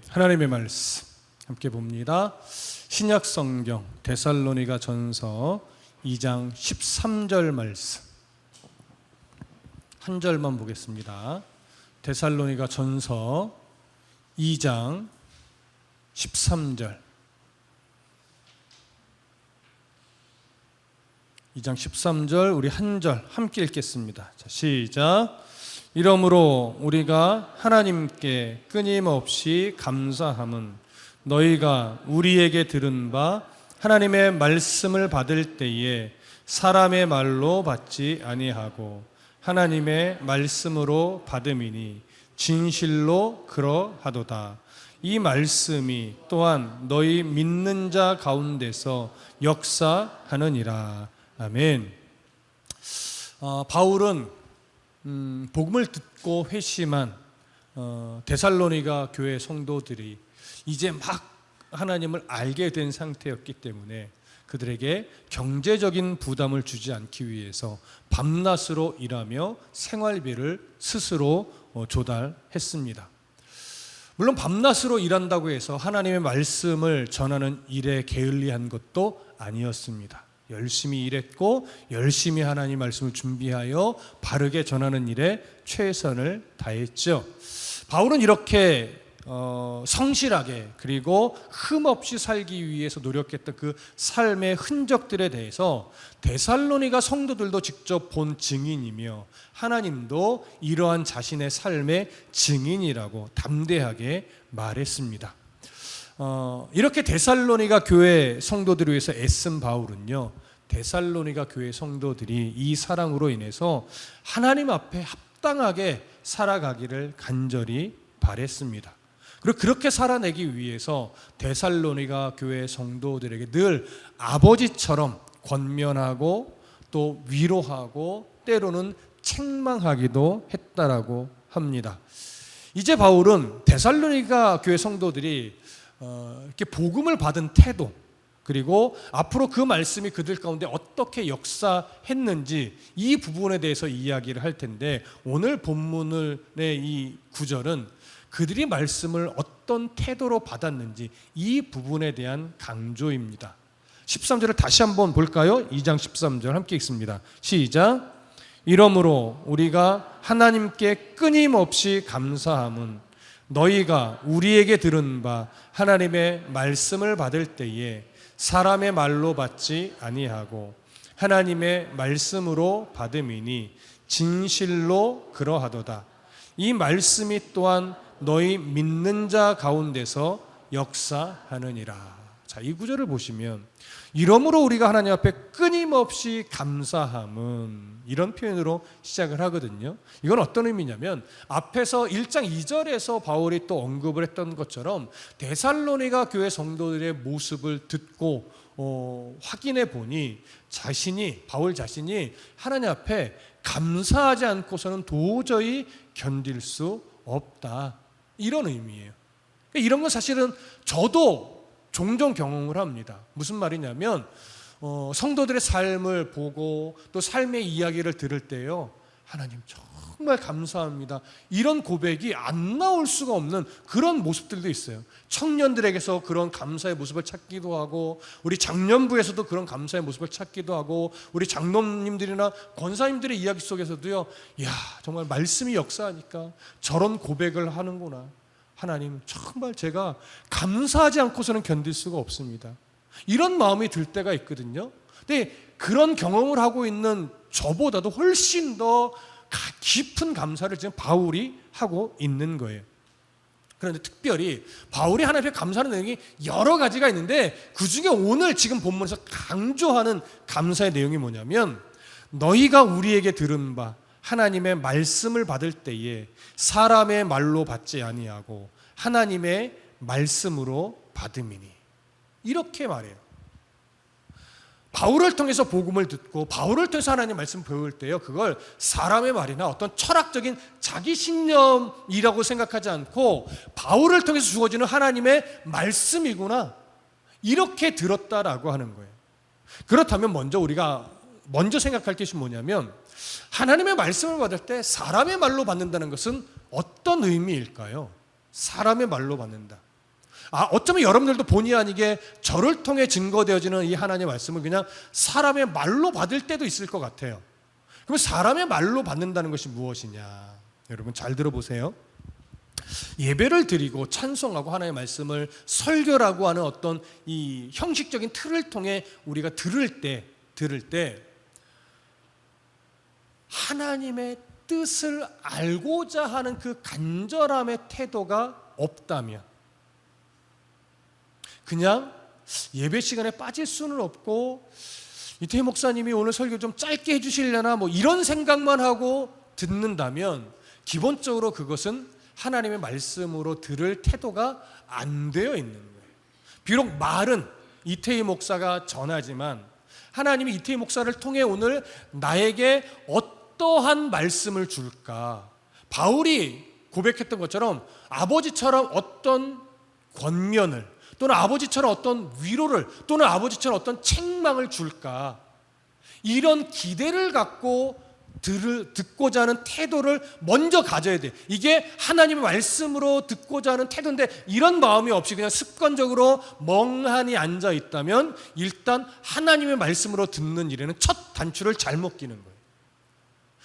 하나님의 말씀 함께 봅니다. 신약 성경 데살로니가 전서 2장 13절 말씀 한 절만 보겠습니다. 데살로니가 전서 2장 13절 2장 13절 우리 한 절 함께 읽겠습니다. 자, 시작. 이러므로 우리가 하나님께 끊임없이 감사함은 너희가 우리에게 들은 바 하나님의 말씀을 받을 때에 사람의 말로 받지 아니하고 하나님의 말씀으로 받음이니 진실로 그러하도다. 이 말씀이 또한 너희 믿는 자 가운데서 역사하느니라. 아멘. 바울은 복음을 듣고 회심한 데살로니가 교회 성도들이 이제 막 하나님을 알게 된 상태였기 때문에 그들에게 경제적인 부담을 주지 않기 위해서 밤낮으로 일하며 생활비를 스스로 조달했습니다. 물론 밤낮으로 일한다고 해서 하나님의 말씀을 전하는 일에 게을리한 것도 아니었습니다. 열심히 일했고 열심히 하나님 말씀을 준비하여 바르게 전하는 일에 최선을 다했죠. 바울은 이렇게 성실하게 그리고 흠없이 살기 위해서 노력했던 그 삶의 흔적들에 대해서 데살로니가 성도들도 직접 본 증인이며 하나님도 이러한 자신의 삶의 증인이라고 담대하게 말했습니다. 이렇게 데살로니가 교회 성도들을 위해서 애쓴 바울은요, 데살로니가 교회 성도들이 이 사랑으로 인해서 하나님 앞에 합당하게 살아가기를 간절히 바랬습니다. 그리고 그렇게 살아내기 위해서 데살로니가 교회 성도들에게 늘 아버지처럼 권면하고 또 위로하고 때로는 책망하기도 했다라고 합니다. 이제 바울은 데살로니가 교회 성도들이 이렇게 복음을 받은 태도 그리고 앞으로 그 말씀이 그들 가운데 어떻게 역사했는지 이 부분에 대해서 이야기를 할 텐데 오늘 본문의 이 구절은 그들이 말씀을 어떤 태도로 받았는지 이 부분에 대한 강조입니다. 13절을 다시 한번 볼까요? 2장 13절 함께 읽습니다. 시작. 이러므로 우리가 하나님께 끊임없이 감사함은 너희가 우리에게 들은 바 하나님의 말씀을 받을 때에 사람의 말로 받지 아니하고 하나님의 말씀으로 받음이니 진실로 그러하도다. 이 말씀이 또한 너희 믿는 자 가운데서 역사하느니라. 자, 이 구절을 보시면 이러므로 우리가 하나님 앞에 끊임없이 감사함은 이런 표현으로 시작을 하거든요. 이건 어떤 의미냐면 앞에서 1장 2절에서 바울이 또 언급을 했던 것처럼 데살로니가 교회 성도들의 모습을 듣고 확인해 보니 바울 자신이 하나님 앞에 감사하지 않고서는 도저히 견딜 수 없다. 이런 의미예요. 이런 건 사실은 저도 종종 경험을 합니다. 무슨 말이냐면 성도들의 삶을 보고 또 삶의 이야기를 들을 때요, 하나님 정말 감사합니다. 이런 고백이 안 나올 수가 없는 그런 모습들도 있어요. 청년들에게서 그런 감사의 모습을 찾기도 하고 우리 장년부에서도 그런 감사의 모습을 찾기도 하고 우리 장로님들이나 권사님들의 이야기 속에서도요, 이야 정말 말씀이 역사하니까 저런 고백을 하는구나. 하나님 정말 제가 감사하지 않고서는 견딜 수가 없습니다. 이런 마음이 들 때가 있거든요. 근데 그런 경험을 하고 있는 저보다도 훨씬 더 깊은 감사를 지금 바울이 하고 있는 거예요. 그런데 특별히 바울이 하나님 앞에 감사하는 내용이 여러 가지가 있는데 그 중에 오늘 지금 본문에서 강조하는 감사의 내용이 뭐냐면 너희가 우리에게 들은 바 하나님의 말씀을 받을 때에 사람의 말로 받지 아니하고 하나님의 말씀으로 받음이니 이렇게 말해요. 바울을 통해서 복음을 듣고 바울을 통해서 하나님의 말씀을 배울 때요, 그걸 사람의 말이나 어떤 철학적인 자기 신념이라고 생각하지 않고 바울을 통해서 주어지는 하나님의 말씀이구나 이렇게 들었다라고 하는 거예요. 그렇다면 우리가 먼저 생각할 것이 뭐냐면 하나님의 말씀을 받을 때 사람의 말로 받는다는 것은 어떤 의미일까요? 사람의 말로 받는다. 어쩌면 여러분들도 본의 아니게 저를 통해 증거되어지는 이 하나님의 말씀을 그냥 사람의 말로 받을 때도 있을 것 같아요. 그럼 사람의 말로 받는다는 것이 무엇이냐? 여러분 잘 들어보세요. 예배를 드리고 찬송하고 하나님의 말씀을 설교라고 하는 어떤 이 형식적인 틀을 통해 우리가 들을 때 하나님의 뜻을 알고자 하는 그 간절함의 태도가 없다면 그냥 예배 시간에 빠질 수는 없고 이태희 목사님이 오늘 설교 좀 짧게 해주시려나 뭐 이런 생각만 하고 듣는다면 기본적으로 그것은 하나님의 말씀으로 들을 태도가 안 되어 있는 거예요. 비록 말은 이태희 목사가 전하지만 하나님이 이태희 목사를 통해 오늘 나에게 어떠한 말씀을 줄까? 바울이 고백했던 것처럼 아버지처럼 어떤 권면을 또는 아버지처럼 어떤 위로를 또는 아버지처럼 어떤 책망을 줄까? 이런 기대를 갖고 듣고자 하는 태도를 먼저 가져야 돼. 이게 하나님의 말씀으로 듣고자 하는 태도인데 이런 마음이 없이 그냥 습관적으로 멍하니 앉아 있다면 일단 하나님의 말씀으로 듣는 일에는 첫 단추를 잘못 끼는 거예요.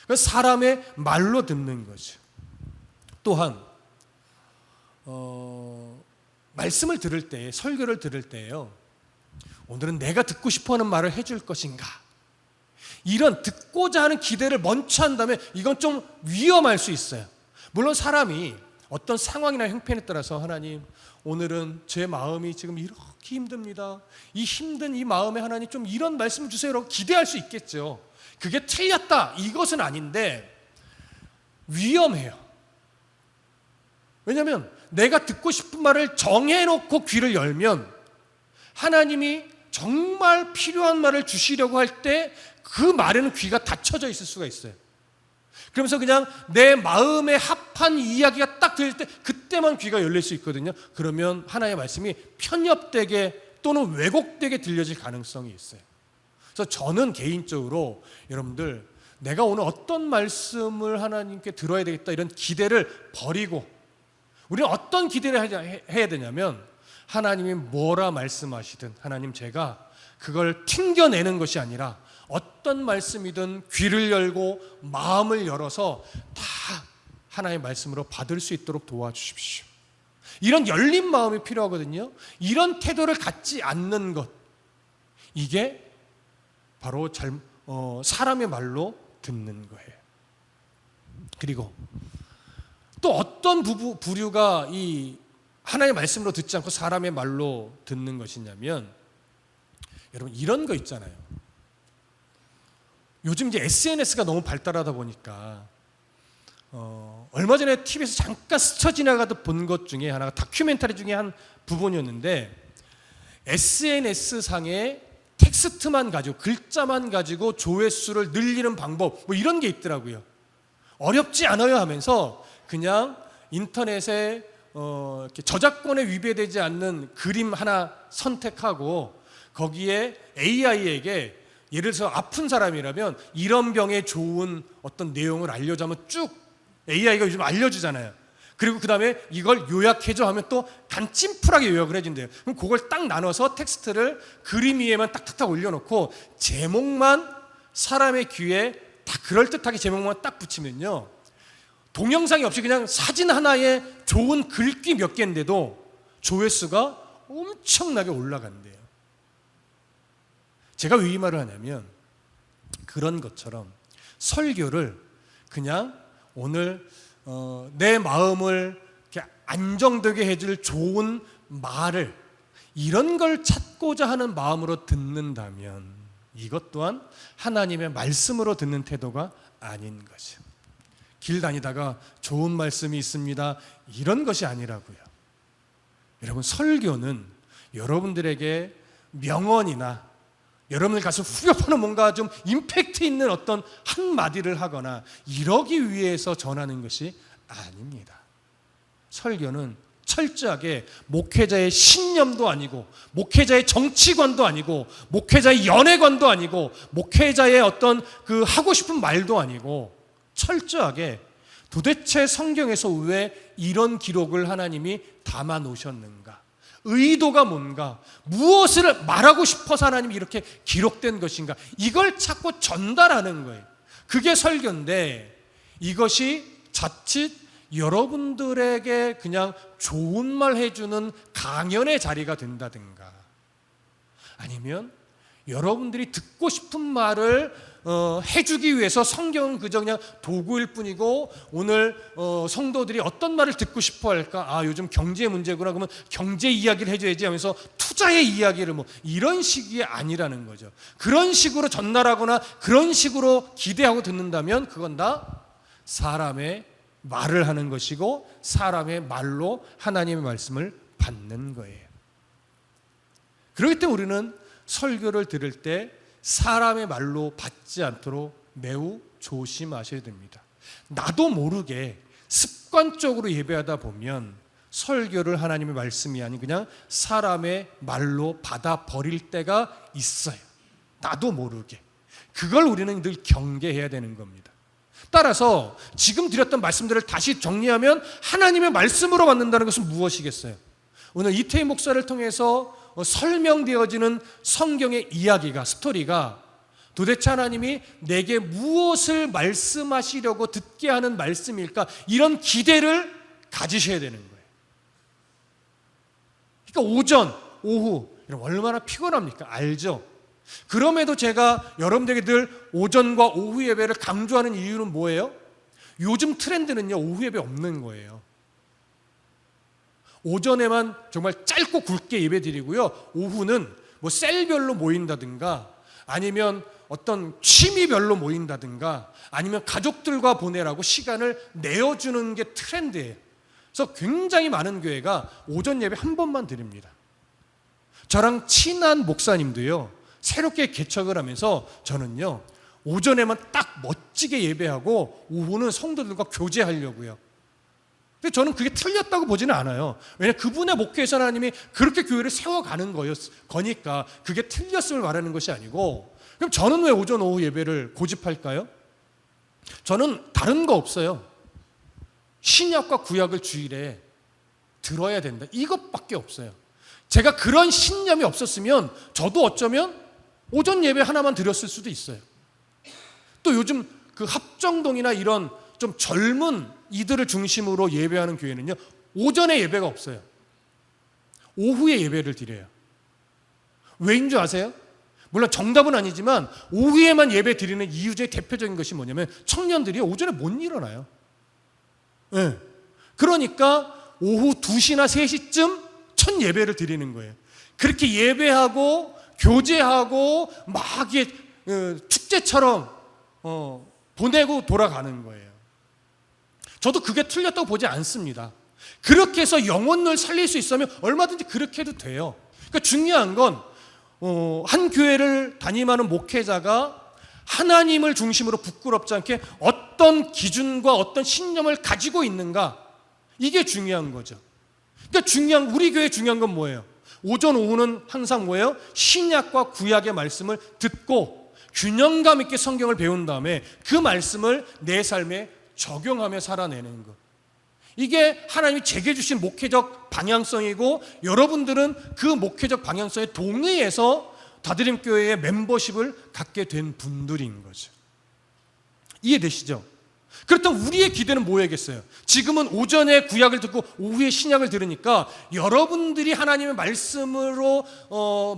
그래서 사람의 말로 듣는 거죠. 또한 말씀을 들을 때, 설교를 들을 때요, 오늘은 내가 듣고 싶어하는 말을 해줄 것인가? 이런 듣고자 하는 기대를 먼저 한다면 이건 좀 위험할 수 있어요. 물론 사람이 어떤 상황이나 형편에 따라서 하나님, 오늘은 제 마음이 지금 이렇게 힘듭니다. 이 힘든 이 마음에 하나님 좀 이런 말씀 주세요라고 기대할 수 있겠죠. 그게 틀렸다 이것은 아닌데 위험해요. 왜냐하면 내가 듣고 싶은 말을 정해놓고 귀를 열면 하나님이 정말 필요한 말을 주시려고 할 때 그 말에는 귀가 닫혀져 있을 수가 있어요. 그러면서 그냥 내 마음에 합한 이야기가 딱 들릴 때 그때만 귀가 열릴 수 있거든요. 그러면 하나님의 말씀이 편협되게 또는 왜곡되게 들려질 가능성이 있어요. 그래서 저는 개인적으로 여러분들 내가 오늘 어떤 말씀을 하나님께 들어야 되겠다 이런 기대를 버리고 우리는 어떤 기대를 해야 되냐면 하나님이 뭐라 말씀하시든 하나님 제가 그걸 튕겨내는 것이 아니라 어떤 말씀이든 귀를 열고 마음을 열어서 다 하나님의 말씀으로 받을 수 있도록 도와주십시오. 이런 열린 마음이 필요하거든요. 이런 태도를 갖지 않는 것, 이게 바로 사람의 말로 듣는 거예요. 그리고 또 어떤 부류가 이 하나님의 말씀으로 듣지 않고 사람의 말로 듣는 것이냐면 여러분 이런 거 있잖아요. 요즘 이제 SNS가 너무 발달하다 보니까 얼마 전에 TV에서 잠깐 스쳐 지나가듯 본 것 중에 하나가 다큐멘터리 중에 한 부분이었는데 SNS 상에 텍스트만 가지고 글자만 가지고 조회수를 늘리는 방법 뭐 이런 게 있더라고요. 어렵지 않아요 하면서 그냥 인터넷에 이렇게 저작권에 위배되지 않는 그림 하나 선택하고 거기에 AI에게 예를 들어서 아픈 사람이라면 이런 병에 좋은 어떤 내용을 알려주면 쭉 AI가 요즘 알려주잖아요. 그리고 그 다음에 이걸 요약해줘 하면 또 간찜풀하게 요약을 해준대요. 그럼 그걸 딱 나눠서 텍스트를 그림 위에만 딱딱딱 올려놓고 제목만 사람의 귀에 다 그럴듯하게 제목만 딱 붙이면요, 동영상이 없이 그냥 사진 하나에 좋은 글귀 몇 개인데도 조회수가 엄청나게 올라간대요. 제가 왜 이 말을 하냐면 그런 것처럼 설교를 그냥 오늘 내 마음을 이렇게 안정되게 해줄 좋은 말을 이런 걸 찾고자 하는 마음으로 듣는다면 이것 또한 하나님의 말씀으로 듣는 태도가 아닌 거죠. 길 다니다가 좋은 말씀이 있습니다 이런 것이 아니라고요. 여러분 설교는 여러분들에게 명언이나 여러분들 가서 후벼파는 뭔가 좀 임팩트 있는 어떤 한마디를 하거나 이러기 위해서 전하는 것이 아닙니다. 설교는 철저하게 목회자의 신념도 아니고 목회자의 정치관도 아니고 목회자의 연애관도 아니고 목회자의 어떤 그 하고 싶은 말도 아니고 철저하게 도대체 성경에서 왜 이런 기록을 하나님이 담아 놓으셨는가? 의도가 뭔가? 무엇을 말하고 싶어서 하나님이 이렇게 기록된 것인가? 이걸 찾고 전달하는 거예요. 그게 설교인데, 이것이 자칫 여러분들에게 그냥 좋은 말 해주는 강연의 자리가 된다든가, 아니면 여러분들이 듣고 싶은 말을 해주기 위해서 성경은 그저 그냥 도구일 뿐이고, 오늘 성도들이 어떤 말을 듣고 싶어 할까? 아, 요즘 경제 문제구나. 그러면 경제 이야기를 해줘야지 하면서 투자의 이야기를 이런 식이 아니라는 거죠. 그런 식으로 전달하거나 그런 식으로 기대하고 듣는다면 그건 다 사람의 말을 하는 것이고, 사람의 말로 하나님의 말씀을 받는 거예요. 그렇기 때문에 우리는 설교를 들을 때 사람의 말로 받지 않도록 매우 조심하셔야 됩니다. 나도 모르게 습관적으로 예배하다 보면 설교를 하나님의 말씀이 아닌 그냥 사람의 말로 받아버릴 때가 있어요. 나도 모르게. 그걸 우리는 늘 경계해야 되는 겁니다. 따라서 지금 드렸던 말씀들을 다시 정리하면 하나님의 말씀으로 받는다는 것은 무엇이겠어요? 오늘 이태희 목사를 통해서 설명되어지는 성경의 이야기가, 스토리가 도대체 하나님이 내게 무엇을 말씀하시려고 듣게 하는 말씀일까? 이런 기대를 가지셔야 되는 거예요. 그러니까 오전, 오후 얼마나 피곤합니까? 알죠? 그럼에도 제가 여러분들에게 늘 오전과 오후 예배를 강조하는 이유는 뭐예요? 요즘 트렌드는요, 오후 예배 없는 거예요. 오전에만 정말 짧고 굵게 예배 드리고요, 오후는 셀별로 모인다든가, 아니면 어떤 취미별로 모인다든가, 아니면 가족들과 보내라고 시간을 내어주는 게 트렌드예요. 그래서 굉장히 많은 교회가 오전 예배 한 번만 드립니다. 저랑 친한 목사님도요, 새롭게 개척을 하면서 저는요, 오전에만 딱 멋지게 예배하고 오후는 성도들과 교제하려고요. 근데 저는 그게 틀렸다고 보지는 않아요. 왜냐하면 그분의 목회에서 하나님이 그렇게 교회를 세워가는 거니까 그게 틀렸음을 말하는 것이 아니고, 그럼 저는 왜 오전 오후 예배를 고집할까요? 저는 다른 거 없어요. 신약과 구약을 주일에 들어야 된다, 이것밖에 없어요. 제가 그런 신념이 없었으면 저도 어쩌면 오전 예배 하나만 드렸을 수도 있어요. 또 요즘 그 합정동이나 이런 좀 젊은 이들을 중심으로 예배하는 교회는요, 오전에 예배가 없어요. 오후에 예배를 드려요. 왜인 줄 아세요? 물론 정답은 아니지만 오후에만 예배 드리는 이유 중에 대표적인 것이 뭐냐면, 청년들이 오전에 못 일어나요. 네. 그러니까 오후 2시나 3시쯤 첫 예배를 드리는 거예요. 그렇게 예배하고 교제하고 막 축제처럼 보내고 돌아가는 거예요. 저도 그게 틀렸다고 보지 않습니다. 그렇게 해서 영혼을 살릴 수 있으면 얼마든지 그렇게 해도 돼요. 그러니까 중요한 건 한 교회를 담임하는 목회자가 하나님을 중심으로 부끄럽지 않게 어떤 기준과 어떤 신념을 가지고 있는가, 이게 중요한 거죠. 그러니까 우리 교회에 중요한 건 뭐예요? 오전 오후는 항상 뭐예요? 신약과 구약의 말씀을 듣고 균형감 있게 성경을 배운 다음에 그 말씀을 내 삶에 적용하며 살아내는 것. 이게 하나님이 제게 주신 목회적 방향성이고, 여러분들은 그 목회적 방향성에 동의해서 다드림교회의 멤버십을 갖게 된 분들인 거죠. 이해되시죠? 그렇다면 우리의 기대는 뭐야겠어요? 지금은 오전에 구약을 듣고 오후에 신약을 들으니까 여러분들이 하나님의 말씀으로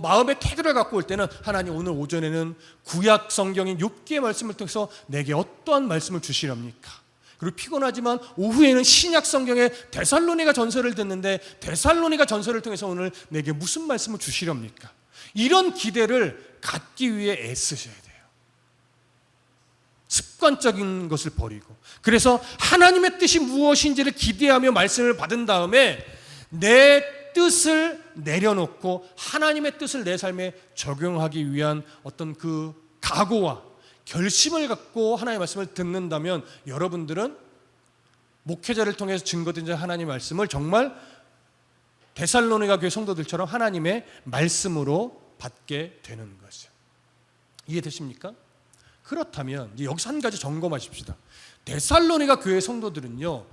마음의 태도를 갖고 올 때는, 하나님 오늘 오전에는 구약 성경인 욥기의 말씀을 통해서 내게 어떠한 말씀을 주시렵니까? 그리고 피곤하지만 오후에는 신약 성경의 데살로니가 전서를 듣는데 데살로니가 전서를 통해서 오늘 내게 무슨 말씀을 주시렵니까? 이런 기대를 갖기 위해 애쓰셔야 돼요. 습관적인 것을 버리고, 그래서 하나님의 뜻이 무엇인지를 기대하며 말씀을 받은 다음에 내 뜻을 내려놓고 하나님의 뜻을 내 삶에 적용하기 위한 어떤 그 각오와 결심을 갖고 하나님의 말씀을 듣는다면, 여러분들은 목회자를 통해서 증거된 하나님의 말씀을 정말 데살로니가 교회 성도들처럼 하나님의 말씀으로 받게 되는 거죠. 이해되십니까? 그렇다면 여기서 한 가지 점검하십시다. 데살로니가 교회 성도들은요,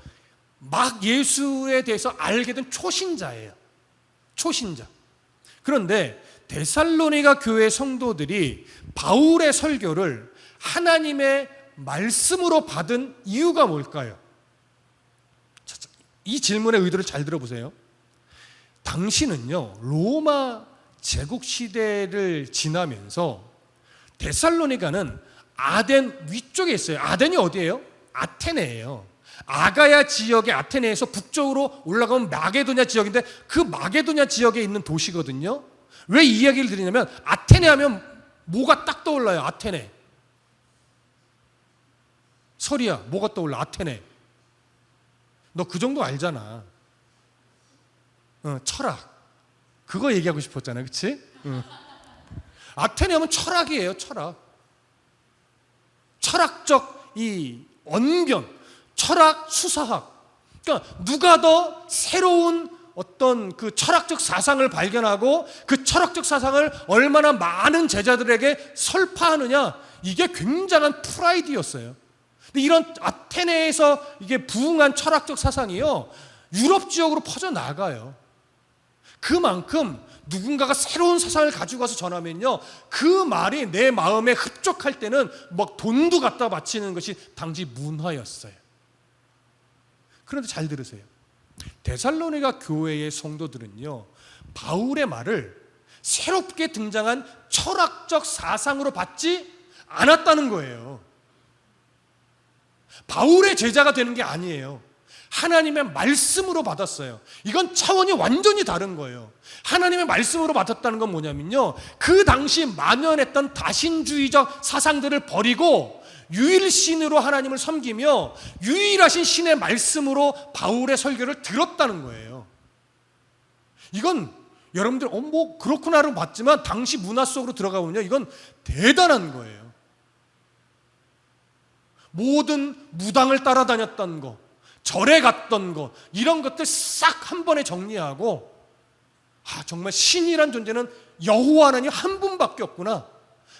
막 예수에 대해서 알게 된 초신자예요. 초신자. 그런데 데살로니가 교회 성도들이 바울의 설교를 하나님의 말씀으로 받은 이유가 뭘까요? 이 질문의 의도를 잘 들어보세요. 당시는요, 로마 제국 시대를 지나면서 데살로니가는 아덴 위쪽에 있어요. 아덴이 어디예요? 아테네예요. 아가야 지역의 아테네에서 북쪽으로 올라가면 마게도냐 지역인데, 그 마게도냐 지역에 있는 도시거든요. 왜 이 이야기를 드리냐면, 아테네 하면 뭐가 딱 떠올라요? 아테네. 설이야, 뭐가 떠올라? 아테네. 너 그 정도 알잖아. 철학. 그거 얘기하고 싶었잖아, 그치? 아테네 하면 철학이에요, 철학. 철학적 이 언변, 철학 수사학. 그러니까 누가 더 새로운 어떤 그 철학적 사상을 발견하고 그 철학적 사상을 얼마나 많은 제자들에게 설파하느냐, 이게 굉장한 프라이드였어요. 근데 이런 아테네에서 이게 부흥한 철학적 사상이요, 유럽 지역으로 퍼져 나가요. 그만큼 누군가가 새로운 사상을 가지고 와서 전하면요, 그 말이 내 마음에 흡족할 때는 막 돈도 갖다 바치는 것이 당시 문화였어요. 그런데 잘 들으세요. 데살로니가 교회의 성도들은요, 바울의 말을 새롭게 등장한 철학적 사상으로 받지 않았다는 거예요. 바울의 제자가 되는 게 아니에요. 하나님의 말씀으로 받았어요. 이건 차원이 완전히 다른 거예요. 하나님의 말씀으로 받았다는 건 뭐냐면요, 그 당시 만연했던 다신주의적 사상들을 버리고 유일신으로 하나님을 섬기며 유일하신 신의 말씀으로 바울의 설교를 들었다는 거예요. 이건 여러분들 뭐 그렇구나로 봤지만 당시 문화 속으로 들어가 보면요, 이건 대단한 거예요. 모든 무당을 따라다녔던 거, 절에 갔던 거, 이런 것들 싹 한 번에 정리하고, 정말 신이란 존재는 여호와 하나님 한 분밖에 없구나,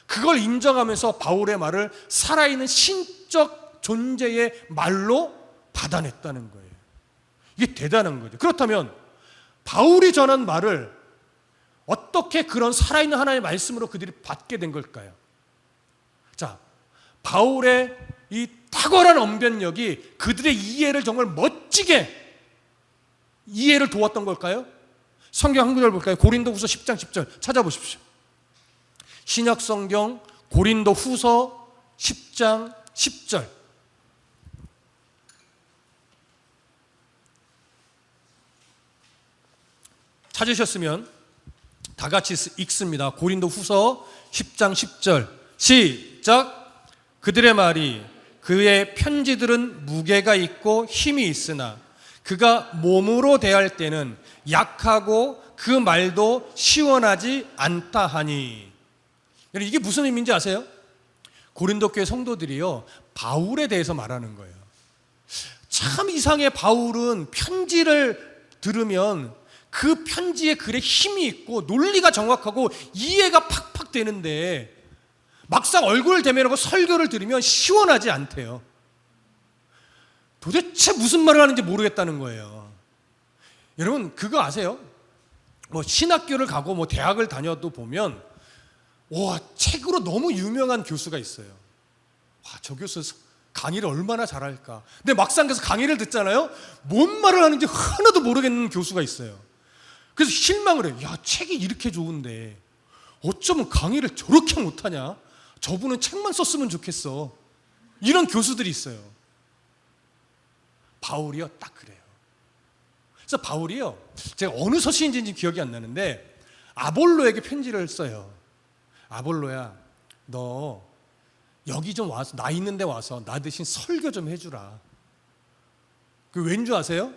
그걸 인정하면서 바울의 말을 살아있는 신적 존재의 말로 받아냈다는 거예요. 이게 대단한 거죠. 그렇다면 바울이 전한 말을 어떻게 그런 살아있는 하나님의 말씀으로 그들이 받게 된 걸까요? 자, 바울의 이 탁월한 언변력이 그들의 이해를 정말 멋지게 이해를 도왔던 걸까요? 성경 한 구절 볼까요? 고린도후서 10장 10절 찾아보십시오. 신약 성경 고린도후서 10장 10절. 찾으셨으면 다 같이 읽습니다. 고린도후서 10장 10절 시작. 그들의 말이, 그의 편지들은 무게가 있고 힘이 있으나 그가 몸으로 대할 때는 약하고 그 말도 시원하지 않다 하니. 이게 무슨 의미인지 아세요? 고린도 교회 성도들이요, 바울에 대해서 말하는 거예요. 참 이상해. 바울은 편지를 들으면 그 편지의 글에 힘이 있고 논리가 정확하고 이해가 팍팍 되는데 막상 얼굴을 대면하고 설교를 들으면 시원하지 않대요. 도대체 무슨 말을 하는지 모르겠다는 거예요. 여러분 그거 아세요? 뭐 신학교를 가고 뭐 대학을 다녀도 보면 책으로 너무 유명한 교수가 있어요. 저 교수 강의를 얼마나 잘할까. 근데 막상 가서 강의를 듣잖아요. 뭔 말을 하는지 하나도 모르겠는 교수가 있어요. 그래서 실망을 해요. 책이 이렇게 좋은데 어쩌면 강의를 저렇게 못하냐. 저분은 책만 썼으면 좋겠어. 이런 교수들이 있어요. 바울이요, 딱 그래요. 그래서 바울이요, 제가 어느 서신인지 기억이 안 나는데 아볼로에게 편지를 써요. 아볼로야, 너 여기 좀 와서, 나 있는 데 와서 나 대신 설교 좀 해주라. 그 왠 줄 아세요?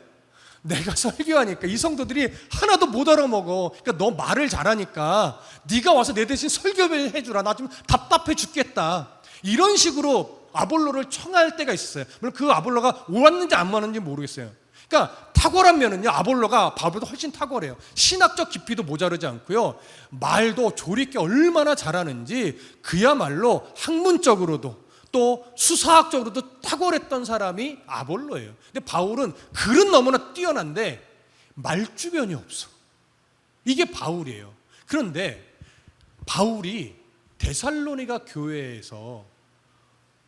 내가 설교하니까 이 성도들이 하나도 못 알아먹어. 그러니까 너 말을 잘하니까 네가 와서 내 대신 설교를 해주라. 나 좀 답답해 죽겠다. 이런 식으로 아볼로를 청할 때가 있었어요. 물론 그 아볼로가 왔는지 안 왔는지 모르겠어요. 그러니까 탁월한 면은요, 아볼로가 바울보다 훨씬 탁월해요. 신학적 깊이도 모자르지 않고요, 말도 조리 있게 얼마나 잘하는지 그야말로 학문적으로도 또 수사학적으로도 탁월했던 사람이 아볼로예요. 근데 바울은 글은 너무나 뛰어난데 말주변이 없어. 이게 바울이에요. 그런데 바울이 데살로니가 교회에서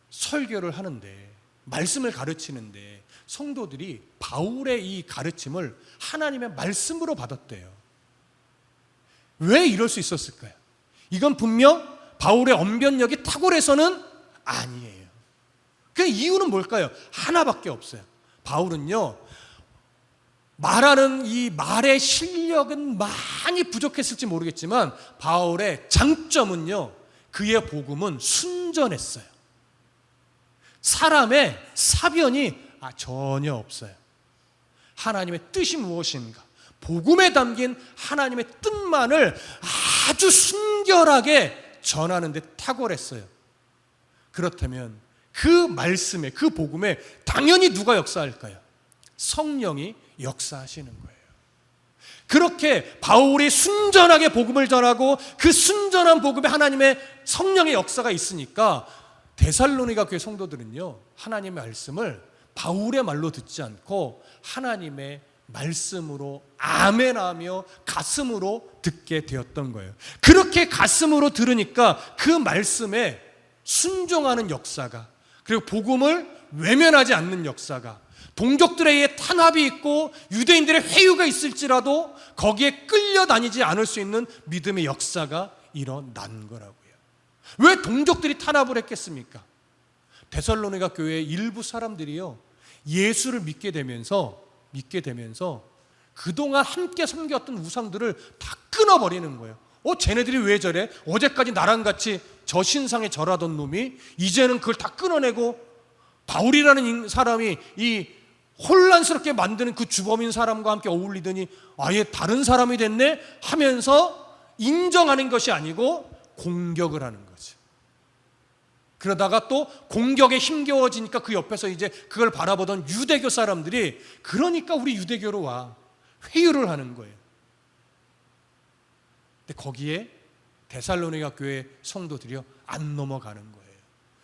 설교를 하는데, 말씀을 가르치는데 성도들이 바울의 이 가르침을 하나님의 말씀으로 받았대요. 왜 이럴 수 있었을까요? 이건 분명 바울의 언변력이 탁월해서는 아니에요. 그 이유는 뭘까요? 하나밖에 없어요. 바울은요, 말하는 이 말의 실력은 많이 부족했을지 모르겠지만 바울의 장점은요, 그의 복음은 순전했어요. 사람의 사변이 전혀 없어요. 하나님의 뜻이 무엇인가, 복음에 담긴 하나님의 뜻만을 아주 순결하게 전하는 데 탁월했어요. 그렇다면 그 말씀에, 그 복음에 당연히 누가 역사할까요? 성령이 역사하시는 거예요. 그렇게 바울이 순전하게 복음을 전하고 그 순전한 복음에 하나님의 성령의 역사가 있으니까 데살로니가 교회 성도들은요, 하나님의 말씀을 바울의 말로 듣지 않고 하나님의 말씀으로 아멘하며 가슴으로 듣게 되었던 거예요. 그렇게 가슴으로 들으니까 그 말씀에 순종하는 역사가, 그리고 복음을 외면하지 않는 역사가, 동족들에 의해 탄압이 있고 유대인들의 회유가 있을지라도 거기에 끌려다니지 않을 수 있는 믿음의 역사가 일어난 거라고요. 왜 동족들이 탄압을 했겠습니까? 데살로니가 교회의 일부 사람들이요, 예수를 믿게 되면서 그동안 함께 섬겼던 우상들을 다 끊어버리는 거예요. 쟤네들이 왜 저래? 어제까지 나랑 같이 저 신상에 절하던 놈이 이제는 그걸 다 끊어내고 바울이라는 사람이 이 혼란스럽게 만드는 그 주범인 사람과 함께 어울리더니 아예 다른 사람이 됐네 하면서 인정하는 것이 아니고 공격을 하는 거죠. 그러다가 또 공격에 힘겨워지니까 그 옆에서 이제 그걸 바라보던 유대교 사람들이 그러니까 우리 유대교로 와, 회유를 하는 거예요. 근데 거기에 데살로니가 교회 성도들이요, 안 넘어가는 거예요.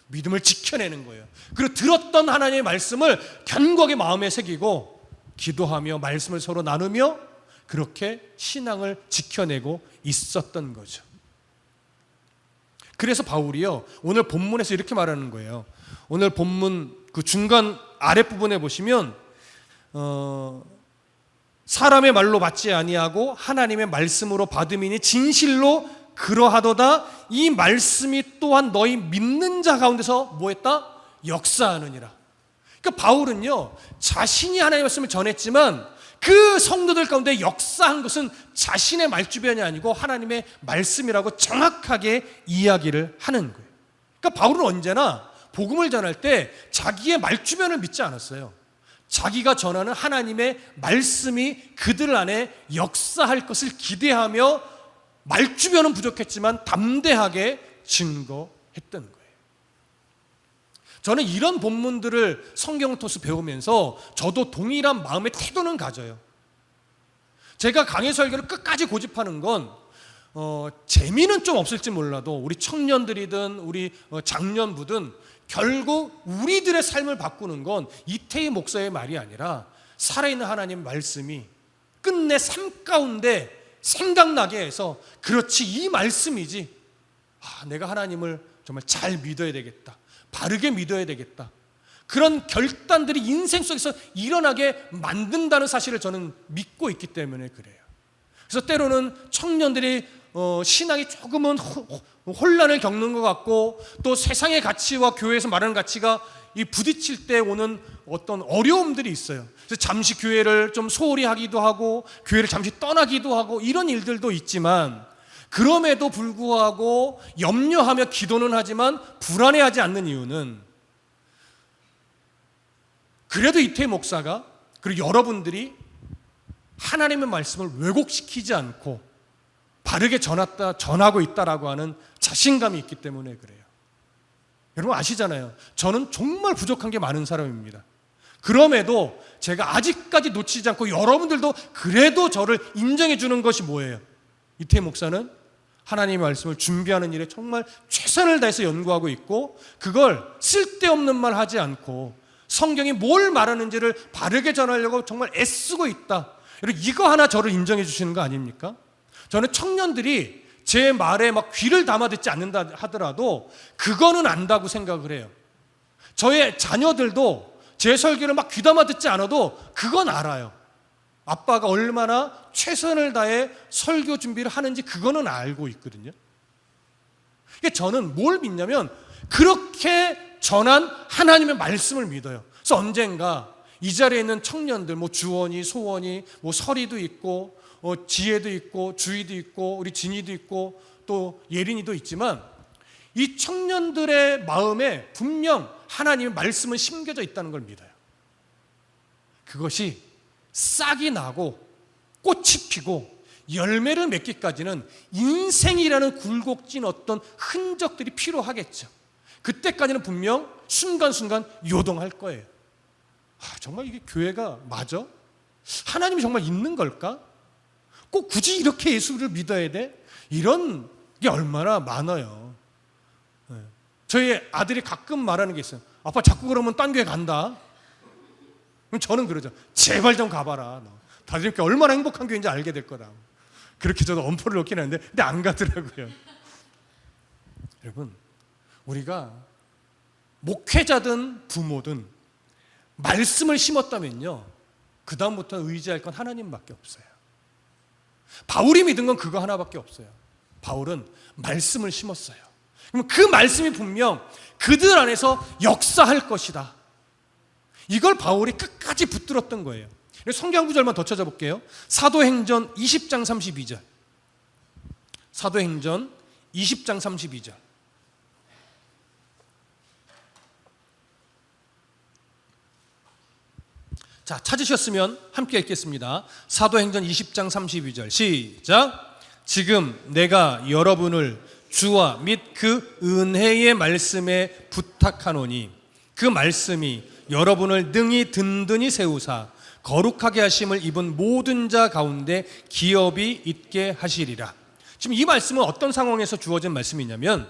믿음을 지켜내는 거예요. 그리고 들었던 하나님의 말씀을 견고하게 마음에 새기고 기도하며 말씀을 서로 나누며 그렇게 신앙을 지켜내고 있었던 거죠. 그래서 바울이요, 오늘 본문에서 이렇게 말하는 거예요. 오늘 본문 그 중간 아랫부분에 보시면 사람의 말로 받지 아니하고 하나님의 말씀으로 받음이니 진실로 그러하도다. 이 말씀이 또한 너희 믿는 자 가운데서 뭐했다? 역사하느니라. 그러니까 바울은요, 자신이 하나님의 말씀을 전했지만 그 성도들 가운데 역사한 것은 자신의 말주변이 아니고 하나님의 말씀이라고 정확하게 이야기를 하는 거예요. 그러니까 바울은 언제나 복음을 전할 때 자기의 말주변을 믿지 않았어요. 자기가 전하는 하나님의 말씀이 그들 안에 역사할 것을 기대하며 말주변은 부족했지만 담대하게 증거했던 거예요. 저는 이런 본문들을 성경을 통해서 배우면서 저도 동일한 마음의 태도는 가져요. 제가 강해 설교를 끝까지 고집하는 건 재미는 좀 없을지 몰라도 우리 청년들이든 우리 장년부든 결국 우리들의 삶을 바꾸는 건 이태희 목사의 말이 아니라 살아있는 하나님 말씀이 끝내 삶 가운데 생각나게 해서 그렇지, 이 말씀이지, 내가 하나님을 정말 잘 믿어야 되겠다, 바르게 믿어야 되겠다, 그런 결단들이 인생 속에서 일어나게 만든다는 사실을 저는 믿고 있기 때문에 그래요. 그래서 때로는 청년들이 신앙이 조금은 혼란을 겪는 것 같고 또 세상의 가치와 교회에서 말하는 가치가 이 부딪힐 때 오는 어떤 어려움들이 있어요. 그래서 잠시 교회를 좀 소홀히 하기도 하고 교회를 잠시 떠나기도 하고 이런 일들도 있지만, 그럼에도 불구하고 염려하며 기도는 하지만 불안해하지 않는 이유는 그래도 이태희 목사가 그리고 여러분들이 하나님의 말씀을 왜곡시키지 않고 바르게 전하고 있다라고 하는 자신감이 있기 때문에 그래요. 여러분 아시잖아요. 저는 정말 부족한 게 많은 사람입니다. 그럼에도 제가 아직까지 놓치지 않고 여러분들도 그래도 저를 인정해 주는 것이 뭐예요? 이태희 목사는 하나님의 말씀을 준비하는 일에 정말 최선을 다해서 연구하고 있고, 그걸 쓸데없는 말 하지 않고 성경이 뭘 말하는지를 바르게 전하려고 정말 애쓰고 있다. 이거 하나 저를 인정해 주시는 거 아닙니까? 저는 청년들이 제 말에 막 귀를 담아 듣지 않는다 하더라도 그거는 안다고 생각을 해요. 저의 자녀들도 제 설교를 막 귀담아 듣지 않아도 그건 알아요. 아빠가 얼마나 최선을 다해 설교 준비를 하는지 그거는 알고 있거든요. 그러니까 저는 뭘 믿냐면 그렇게 전한 하나님의 말씀을 믿어요. 그래서 언젠가 이 자리에 있는 청년들, 뭐 주원이, 소원이, 뭐 설이도 있고, 지혜도 있고, 주희도 있고, 우리 진이도 있고, 또 예린이도 있지만 이 청년들의 마음에 분명 하나님의 말씀은 심겨져 있다는 걸 믿어요. 그것이 싹이 나고 꽃이 피고 열매를 맺기까지는 인생이라는 굴곡진 어떤 흔적들이 필요하겠죠. 그때까지는 분명 순간순간 요동할 거예요. 정말 이게 교회가 맞아? 하나님이 정말 있는 걸까? 꼭 굳이 이렇게 예수를 믿어야 돼? 이런 게 얼마나 많아요. 저희 아들이 가끔 말하는 게 있어요. 아빠 자꾸 그러면 딴 교회 간다. 그럼 저는 그러죠. 제발 좀 가봐라. 다들 이렇게 얼마나 행복한 교회인지 알게 될 거다. 그렇게 저도 엄포를 놓긴 하는데 근데 안 가더라고요. 여러분, 우리가 목회자든 부모든 말씀을 심었다면요, 그 다음부터 의지할 건 하나님밖에 없어요. 바울이 믿은 건 그거 하나밖에 없어요. 바울은 말씀을 심었어요. 그럼 그 말씀이 분명 그들 안에서 역사할 것이다. 이걸 바울이 끝까지 붙들었던 거예요. 성경 구절만 더 찾아볼게요. 사도행전 20장 32절. 사도행전 20장 32절. 자, 찾으셨으면 함께 읽겠습니다. 사도행전 20장 32절 시작. 지금 내가 여러분을 주와 및 그 은혜의 말씀에 부탁하노니 그 말씀이 여러분을 능히 든든히 세우사 거룩하게 하심을 입은 모든 자 가운데 기업이 있게 하시리라. 지금 이 말씀은 어떤 상황에서 주어진 말씀이냐면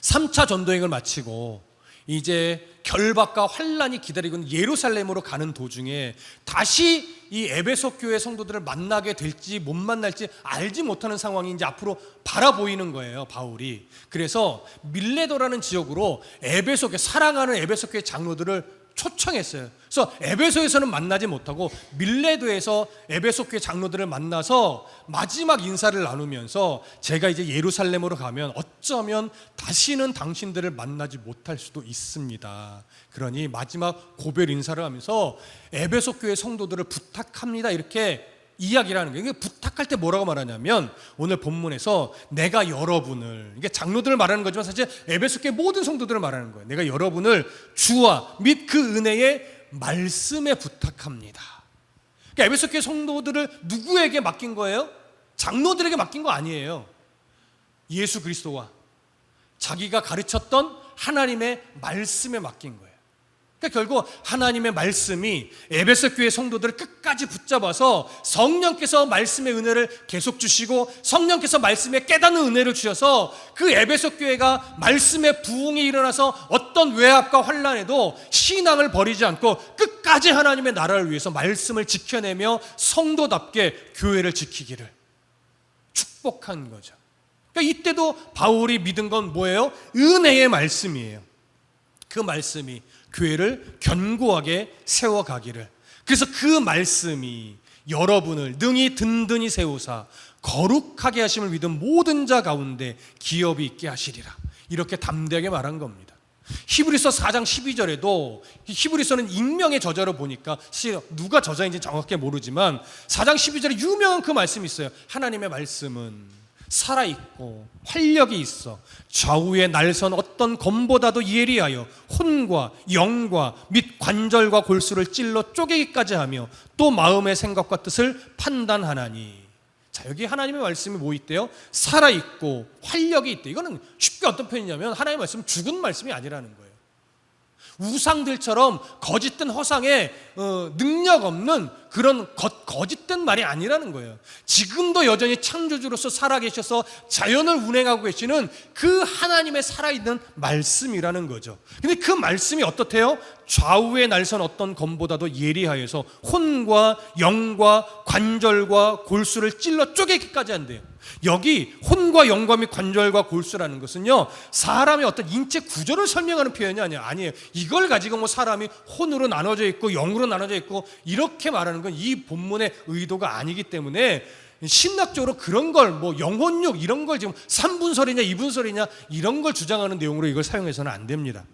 3차 전도행을 마치고 이제 결박과 환란이 기다리고 있는 예루살렘으로 가는 도중에 다시 이 에베소 교회 성도들을 만나게 될지 못 만날지 알지 못하는 상황이 이제 앞으로 바라보이는 거예요, 바울이. 그래서 밀레도라는 지역으로 에베소 교회, 사랑하는 에베소 교회 장로들을 초청했어요. 그래서 에베소에서는 만나지 못하고 밀레도에서 에베소 교회 장로들을 만나서 마지막 인사를 나누면서 제가 이제 예루살렘으로 가면 어쩌면 다시는 당신들을 만나지 못할 수도 있습니다. 그러니 마지막 고별 인사를 하면서 에베소 교회 성도들을 부탁합니다. 이렇게 이야기를 하는 거예요. 부탁할 때 뭐라고 말하냐면 오늘 본문에서 내가 여러분을, 이게 장로들을 말하는 거지만 사실 에베소 교회 모든 성도들을 말하는 거예요. 내가 여러분을 주와 및 그 은혜의 말씀에 부탁합니다. 그러니까 에베소 교회 성도들을 누구에게 맡긴 거예요? 장로들에게 맡긴 거 아니에요. 예수 그리스도와 자기가 가르쳤던 하나님의 말씀에 맡긴 거예요. 그러니까 결국 하나님의 말씀이 에베소 교회 성도들을 끝까지 붙잡아서 성령께서 말씀의 은혜를 계속 주시고 성령께서 말씀에 깨닫는 은혜를 주셔서 그 에베소 교회가 말씀의 부흥이 일어나서 어떤 외압과 환란에도 신앙을 버리지 않고 끝까지 하나님의 나라를 위해서 말씀을 지켜내며 성도답게 교회를 지키기를 축복한 거죠. 그러니까 이때도 바울이 믿은 건 뭐예요? 은혜의 말씀이에요. 그 말씀이 교회를 견고하게 세워가기를, 그래서 그 말씀이 여러분을 능히 든든히 세우사 거룩하게 하심을 믿은 모든 자 가운데 기업이 있게 하시리라. 이렇게 담대하게 말한 겁니다. 히브리서 4장 12절에도 히브리서는 익명의 저자로 보니까 누가 저자인지 정확하게 모르지만 4장 12절에 유명한 그 말씀이 있어요. 하나님의 말씀은 살아있고 활력이 있어 좌우에 날선 어떤 검보다도 예리하여 혼과 영과 및 관절과 골수를 찔러 쪼개기까지 하며 또 마음의 생각과 뜻을 판단하나니. 자, 여기 하나님의 말씀이 뭐 있대요? 살아있고 활력이 있대. 이거는 쉽게 어떤 표현이냐면 하나님의 말씀은 죽은 말씀이 아니라는 거예요. 우상들처럼 거짓된 허상에 능력 없는 그런 거짓된 말이 아니라는 거예요. 지금도 여전히 창조주로서 살아계셔서 자연을 운행하고 계시는 그 하나님의 살아있는 말씀이라는 거죠. 근데 그 말씀이 어떻대요? 좌우의 날선 어떤 검보다도 예리하여서 혼과 영과 관절과 골수를 찔러 쪼개기까지 한대요. 여기 혼과 영과 및 관절과 골수라는 것은요, 사람의 어떤 인체 구조를 설명하는 표현이 아니에요. 이걸 가지고 뭐 사람이 혼으로 나눠져 있고 영으로 나눠져 있고 이렇게 말하는 건 이 본문의 의도가 아니기 때문에 신학적으로 그런 걸 뭐 영혼육 이런 걸 지금 3분설이냐 2분설이냐 이런 걸 주장하는 내용으로 이걸 사용해서는 안 됩니다.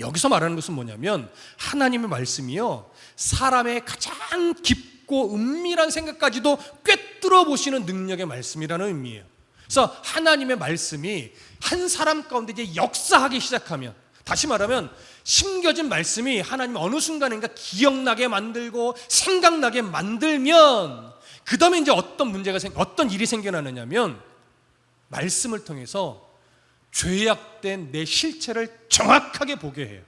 여기서 말하는 것은 뭐냐면 하나님의 말씀이요, 사람의 가장 깊고 은밀한 생각까지도 꿰뚫어 보시는 능력의 말씀이라는 의미예요. 그래서 하나님의 말씀이 한 사람 가운데 이제 역사하기 시작하면, 다시 말하면 심겨진 말씀이 하나님 어느 순간인가 기억나게 만들고 생각나게 만들면, 그 다음에 이제 어떤 일이 생겨나느냐면 말씀을 통해서 죄악된 내 실체를 정확하게 보게 해요.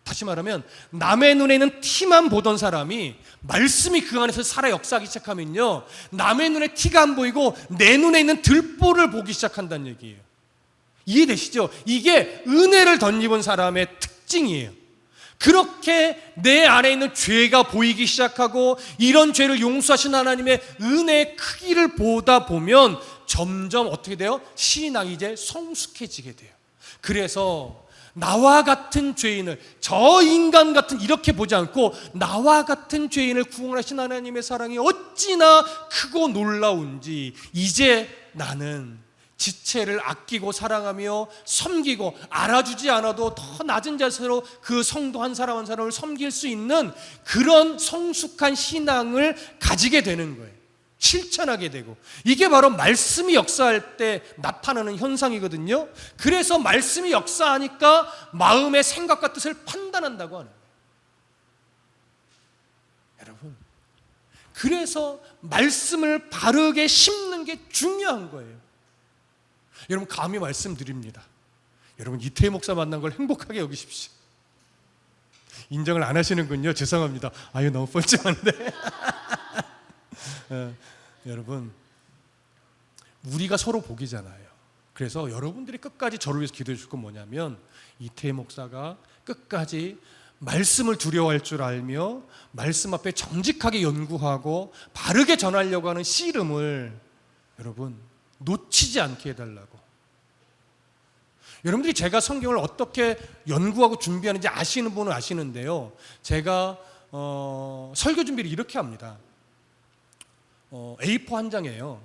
다시 말하면 남의 눈에는 티만 보던 사람이 말씀이 그 안에서 살아 역사하기 시작하면요, 남의 눈에 티가 안 보이고 내 눈에 있는 들보를 보기 시작한다는 얘기예요. 이해되시죠? 이게 은혜를 덧입은 사람의 특징이에요. 그렇게 내 안에 있는 죄가 보이기 시작하고 이런 죄를 용서하신 하나님의 은혜의 크기를 보다 보면 점점 어떻게 돼요? 신앙이 이제 성숙해지게 돼요. 그래서 나와 같은 죄인을, 저 인간 같은 이렇게 보지 않고 나와 같은 죄인을 구원하신 하나님의 사랑이 어찌나 크고 놀라운지, 이제 나는 지체를 아끼고 사랑하며 섬기고 알아주지 않아도 더 낮은 자세로 그 성도 한 사람 한 사람을 섬길 수 있는 그런 성숙한 신앙을 가지게 되는 거예요. 실천하게 되고, 이게 바로 말씀이 역사할 때 나타나는 현상이거든요. 그래서 말씀이 역사하니까 마음의 생각과 뜻을 판단한다고 하는 거예요. 여러분, 그래서 말씀을 바르게 심는 게 중요한 거예요. 여러분, 감히 말씀드립니다. 여러분, 이태희 목사 만난 걸 행복하게 여기십시오. 인정을 안 하시는군요. 죄송합니다. 아유, 너무 뻘쭘한데. 여러분, 우리가 서로 복이잖아요. 그래서 여러분들이 끝까지 저를 위해서 기도해 줄 건 뭐냐면, 이태희 목사가 끝까지 말씀을 두려워할 줄 알며 말씀 앞에 정직하게 연구하고 바르게 전하려고 하는 씨름을 여러분 놓치지 않게 해달라고. 여러분들이 제가 성경을 어떻게 연구하고 준비하는지 아시는 분은 아시는데요, 제가 설교 준비를 이렇게 합니다. A4 한 장이에요.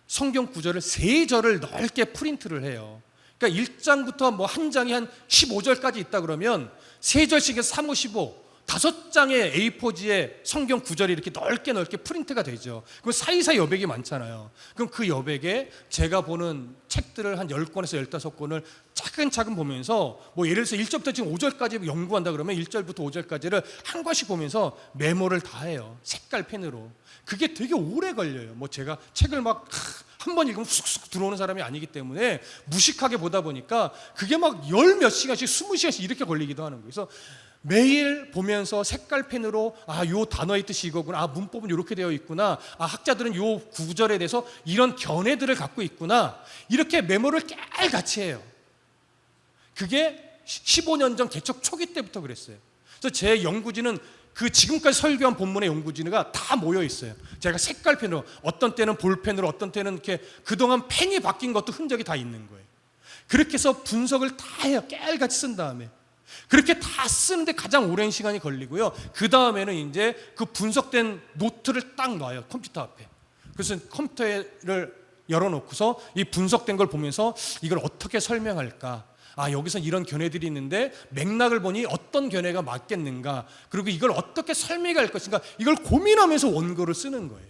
성경 구절을 3절을 넓게 프린트를 해요. 그러니까 1장부터 뭐 한 장이 한 15절까지 있다 그러면 3절씩 해서 3, 5, 15 5장의 A4지에 성경 구절이 이렇게 넓게 프린트가 되죠. 그럼 사이사이 여백이 많잖아요. 그럼 그 여백에 제가 보는 책들을 한 10권에서 15권을 차근차근 보면서, 뭐 예를 들어서 1절부터 지금 5절까지 연구한다 그러면 1절부터 5절까지를 한 권씩 보면서 메모를 다 해요. 색깔 펜으로. 그게 되게 오래 걸려요. 뭐 제가 책을 막 한 번 읽으면 쑥쑥 들어오는 사람이 아니기 때문에 무식하게 보다 보니까 그게 막 10 몇 시간씩 20시간씩 이렇게 걸리기도 하는 거예요. 그래서 매일 보면서 색깔 펜으로 요 단어의 뜻이 이거구나, 문법은 이렇게 되어 있구나, 학자들은 요 구절에 대해서 이런 견해들을 갖고 있구나, 이렇게 메모를 깨알같이 해요. 그게 15년 전 개척 초기 때부터 그랬어요. 그래서 제 연구지는 그 지금까지 설교한 본문의 연구지가 다 모여 있어요. 제가 색깔 펜으로, 어떤 때는 볼펜으로, 어떤 때는 이렇게 그동안 펜이 바뀐 것도 흔적이 다 있는 거예요. 그렇게 해서 분석을 다 해요. 깨알같이 쓴 다음에. 그렇게 다 쓰는데 가장 오랜 시간이 걸리고요. 그 다음에는 이제 그 분석된 노트를 딱 놔요, 컴퓨터 앞에. 그래서 컴퓨터를 열어놓고서 이 분석된 걸 보면서 이걸 어떻게 설명할까, 여기서 이런 견해들이 있는데 맥락을 보니 어떤 견해가 맞겠는가, 그리고 이걸 어떻게 설명할 것인가, 이걸 고민하면서 원고를 쓰는 거예요.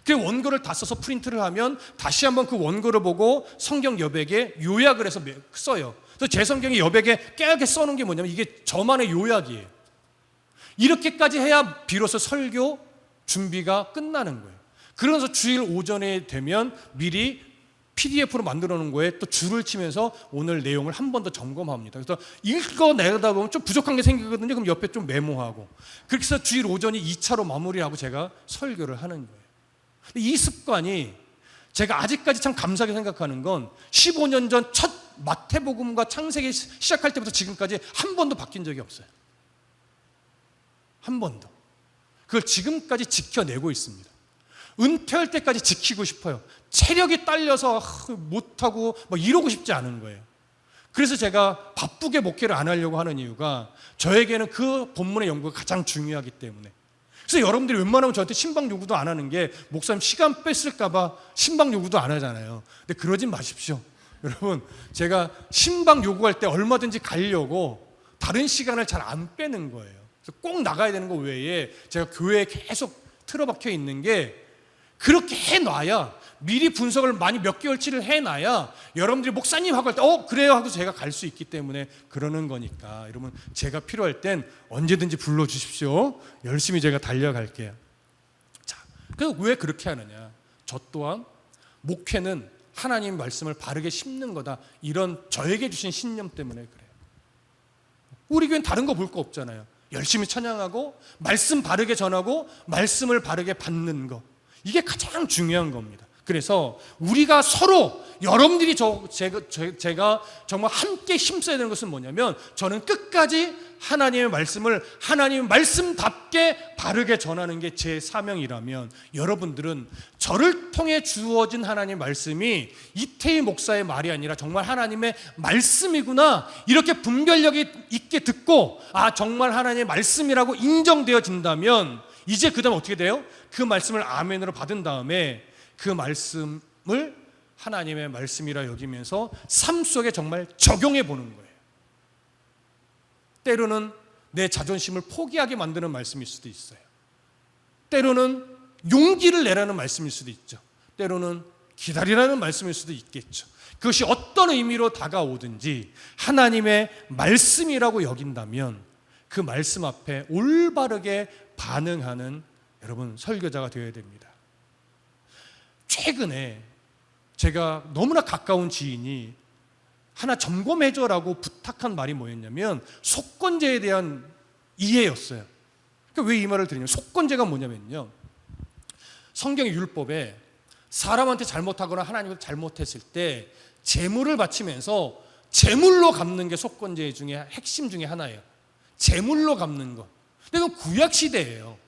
그 원고를 다 써서 프린트를 하면 다시 한번 그 원고를 보고 성경 여백에 요약을 해서 써요. 그래서 제 성경의 여백에 깨알게 써놓은 게 뭐냐면 이게 저만의 요약이에요. 이렇게까지 해야 비로소 설교 준비가 끝나는 거예요. 그러면서 주일 오전에 되면 미리 PDF로 만들어 놓은 거에 또 줄을 치면서 오늘 내용을 한 번 더 점검합니다. 그래서 읽어내다 보면 좀 부족한 게 생기거든요. 그럼 옆에 좀 메모하고, 그렇게 해서 주일 오전이 2차로 마무리하고 제가 설교를 하는 거예요. 근데 이 습관이 제가 아직까지 참 감사하게 생각하는 건 15년 전 첫 마태복음과 창세기 시작할 때부터 지금까지 한 번도 바뀐 적이 없어요. 한 번도. 그걸 지금까지 지켜내고 있습니다. 은퇴할 때까지 지키고 싶어요. 체력이 딸려서 못하고 이러고 싶지 않은 거예요. 그래서 제가 바쁘게 목회를 안 하려고 하는 이유가 저에게는 그 본문의 연구가 가장 중요하기 때문에. 그래서 여러분들이 웬만하면 저한테 신방 요구도 안 하는 게 목사님 시간 뺐을까 봐 신방 요구도 안 하잖아요. 근데 그러진 마십시오. 여러분, 제가 신방 요구할 때 얼마든지 가려고 다른 시간을 잘 안 빼는 거예요. 그래서 꼭 나가야 되는 거 외에 제가 교회에 계속 틀어박혀 있는 게, 그렇게 해놔야, 미리 분석을 많이 몇 개월치를 해놔야 여러분들이 목사님 하고 할 때 그래요 하고 제가 갈 수 있기 때문에 그러는 거니까, 여러분 제가 필요할 땐 언제든지 불러주십시오. 열심히 제가 달려갈게요. 자, 그래서 왜 그렇게 하느냐, 저 또한 목회는 하나님 말씀을 바르게 심는 거다, 이런 저에게 주신 신념 때문에 그래요. 우리 교회는 다른 거 볼 거 없잖아요. 열심히 찬양하고 말씀 바르게 전하고 말씀을 바르게 받는 거, 이게 가장 중요한 겁니다. 그래서 우리가 서로, 여러분들이 제가 정말 함께 힘써야 되는 것은 뭐냐면, 저는 끝까지 하나님의 말씀을 하나님의 말씀답게 바르게 전하는 게 제 사명이라면, 여러분들은 저를 통해 주어진 하나님의 말씀이 이태희 목사의 말이 아니라 정말 하나님의 말씀이구나, 이렇게 분별력 있게 듣고 정말 하나님의 말씀이라고 인정되어진다면, 이제 그 다음 어떻게 돼요? 그 말씀을 아멘으로 받은 다음에 그 말씀을 하나님의 말씀이라 여기면서 삶 속에 정말 적용해 보는 거예요. 때로는 내 자존심을 포기하게 만드는 말씀일 수도 있어요. 때로는 용기를 내라는 말씀일 수도 있죠. 때로는 기다리라는 말씀일 수도 있겠죠. 그것이 어떤 의미로 다가오든지 하나님의 말씀이라고 여긴다면 그 말씀 앞에 올바르게 반응하는 여러분 설교자가 되어야 됩니다. 최근에 제가 너무나 가까운 지인이 하나 점검해줘라고 부탁한 말이 뭐였냐면, 속건제에 대한 이해였어요. 그러니까 왜 이 말을 드리냐면, 속건제가 뭐냐면요, 성경의 율법에 사람한테 잘못하거나 하나님을 잘못했을 때 제물을 바치면서 제물로 갚는 게 속건제 중에 핵심 중에 하나예요. 제물로 갚는 것. 근데 그건 구약 시대예요.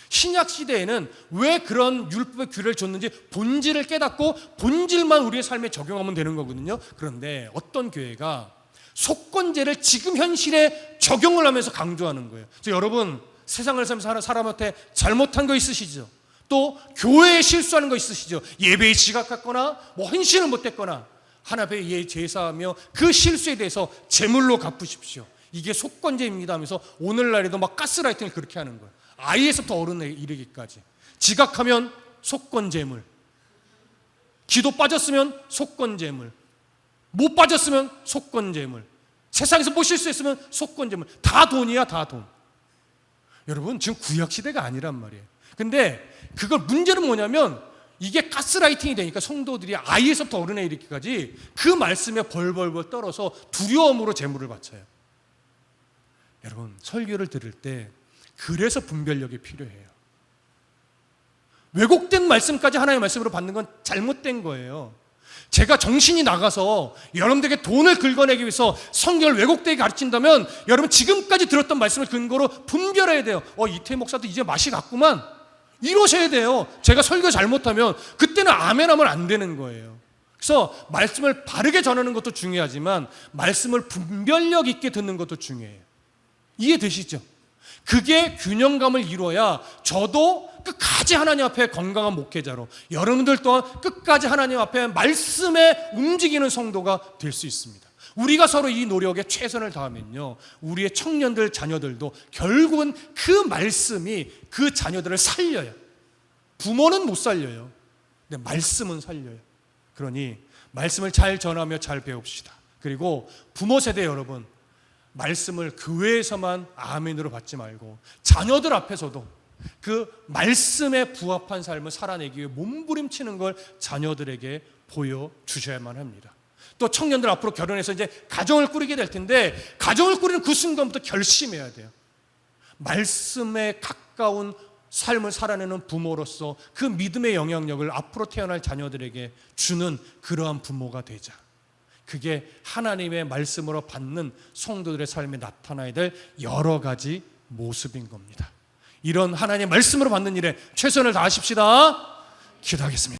신약 시대에는 왜 그런 율법의 규례를 줬는지 본질을 깨닫고 본질만 우리의 삶에 적용하면 되는 거거든요. 그런데 어떤 교회가 속건제를 지금 현실에 적용을 하면서 강조하는 거예요. 그래서 여러분, 세상을 살면서 사람한테 잘못한 거 있으시죠? 또 교회에 실수하는 거 있으시죠? 예배에 지각했거나 헌신을 못했거나 하나님의 제사하며 그 실수에 대해서 제물로 갚으십시오. 이게 속건제입니다 하면서 오늘날에도 막 가스라이팅을 그렇게 하는 거예요. 아이에서부터 어른에 이르기까지. 지각하면 속건제물, 기도 빠졌으면 속건제물, 못 빠졌으면 속건제물, 세상에서 못 실수했으면 속건제물. 다 돈이야, 다 돈. 여러분, 지금 구약시대가 아니란 말이에요. 근데 그걸 문제는 뭐냐면, 이게 가스라이팅이 되니까 성도들이 아이에서부터 어른에 이르기까지 그 말씀에 벌벌벌 떨어서 두려움으로 제물을 바쳐요. 여러분, 설교를 들을 때 그래서 분별력이 필요해요. 왜곡된 말씀까지 하나님의 말씀으로 받는 건 잘못된 거예요. 제가 정신이 나가서 여러분들에게 돈을 긁어내기 위해서 성경을 왜곡되게 가르친다면, 여러분 지금까지 들었던 말씀을 근거로 분별해야 돼요. 이태희 목사도 이제 맛이 갔구만, 이러셔야 돼요. 제가 설교 잘못하면 그때는 아멘하면 안 되는 거예요. 그래서 말씀을 바르게 전하는 것도 중요하지만 말씀을 분별력 있게 듣는 것도 중요해요. 이해되시죠? 그게 균형감을 이루어야 저도 끝까지 하나님 앞에 건강한 목회자로, 여러분들 또한 끝까지 하나님 앞에 말씀에 움직이는 성도가 될 수 있습니다. 우리가 서로 이 노력에 최선을 다하면요, 우리의 청년들, 자녀들도 결국은 그 말씀이 그 자녀들을 살려요. 부모는 못 살려요. 근데 말씀은 살려요. 그러니 말씀을 잘 전하며 잘 배웁시다. 그리고 부모 세대 여러분, 말씀을 교회에서만 아멘으로 받지 말고 자녀들 앞에서도 그 말씀에 부합한 삶을 살아내기 위해 몸부림치는 걸 자녀들에게 보여주셔야만 합니다. 또 청년들 앞으로 결혼해서 이제 가정을 꾸리게 될 텐데 가정을 꾸리는 그 순간부터 결심해야 돼요. 말씀에 가까운 삶을 살아내는 부모로서 그 믿음의 영향력을 앞으로 태어날 자녀들에게 주는 그러한 부모가 되자. 그게 하나님의 말씀으로 받는 성도들의 삶에 나타나야 될 여러 가지 모습인 겁니다. 이런 하나님의 말씀으로 받는 일에 최선을 다하십시다. 기도하겠습니다.